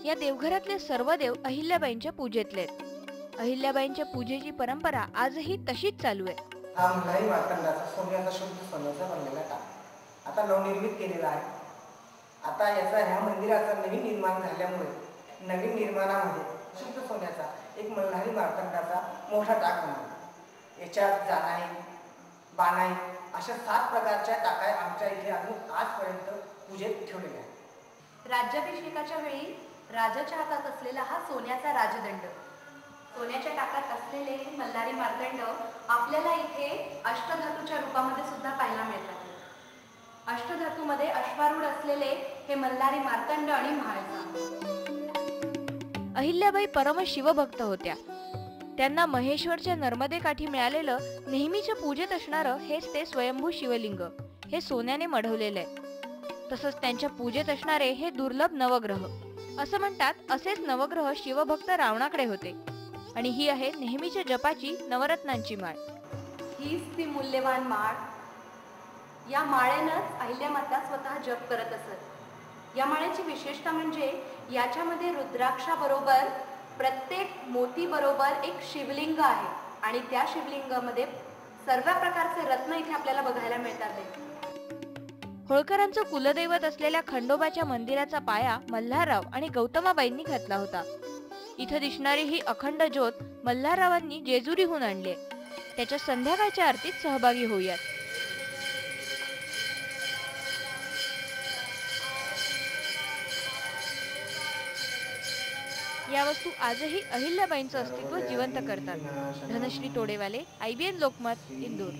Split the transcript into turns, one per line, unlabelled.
या देवघरातले सर्व देव अहिल्याबाईंच्या पूजेतले आहेत. अहिल्याबाईंच्या पूजेची परंपरा आजही तशीच चालू आहे.
हा मल्हारी मार्तंडाचा सोन्याचा शुद्ध सोन्याचा बनलेला टाक आता नवनिर्मित केलेला आहे. आता याचा ह्या मंदिराचा नवीन निर्माण झाल्यामुळे नवीन निर्माणामध्ये शुद्ध सोन्याचा एक मल्हारी मार्तंडाचा मोठा टाक बनवला. याच्यात जाणाई, बाणाई अशा 7 प्रकारच्या टाका आमच्या इथे अजून आजपर्यंत पूजेत ठेवलेल्या आहेत.
राज्याभिषेकाच्या वेळी राजाच्या हातात असलेला हा सोन्याचा राजदंड, सोन्याच्या टाकात असलेले मल्हारी मार्तंड आपल्याला इथे अष्टधातूच्या रूपामध्ये सुद्धा पाहायला मिळतात. अष्टधातूमध्ये अश्वारूढ असलेले हे मल्हारी मार्तंड आणि म्हाळसा.
अहिल्याबाई परम शिवभक्त होत्या. त्यांना महेश्वरच्या नर्मदे काठी मिळालेलं नेहमीच्या पूजेत असणारं हेच ते स्वयंभू शिवलिंग हे सोन्याने मढवलेलं आहे. तसंच त्यांच्या पूजेत असणारे हे दुर्लभ नवग्रह. असं म्हणतात असेच नवग्रह शिवभक्त रावणाकडे होते आणि ही आहे नेहमीच्या जपाची नवरत्नांची माळ.
हीच ती मूल्यवान माळ. या माळेनंच अहिल्यामाता स्वतः जप करत असत. या माळेची विशेषता म्हणजे याच्यामध्ये रुद्राक्षाबरोबर प्रत्येक मोती बरोबर एक शिवलिंग आहे आणि त्या शिवलिंगामध्ये सर्व प्रकारचे रत्न इथे आपल्याला बघायला मिळतात.
होळकरांचं कुलदैवत असलेल्या खंडोबाच्या मंदिराचा पाया मल्हारराव आणि गौतमाबाईंनी घातला होता. इथं दिसणारी ही अखंड ज्योत मल्हाररावांनी जेजुरीहून आणली. त्याच्या संध्याकाळच्या आरतीत सहभागी होऊयात. या वस्तू आजही अहिल्याबाईंचं अस्तित्व जिवंत करतात. धनश्री तोडेवाले, IBN लोकमत, इंदूर.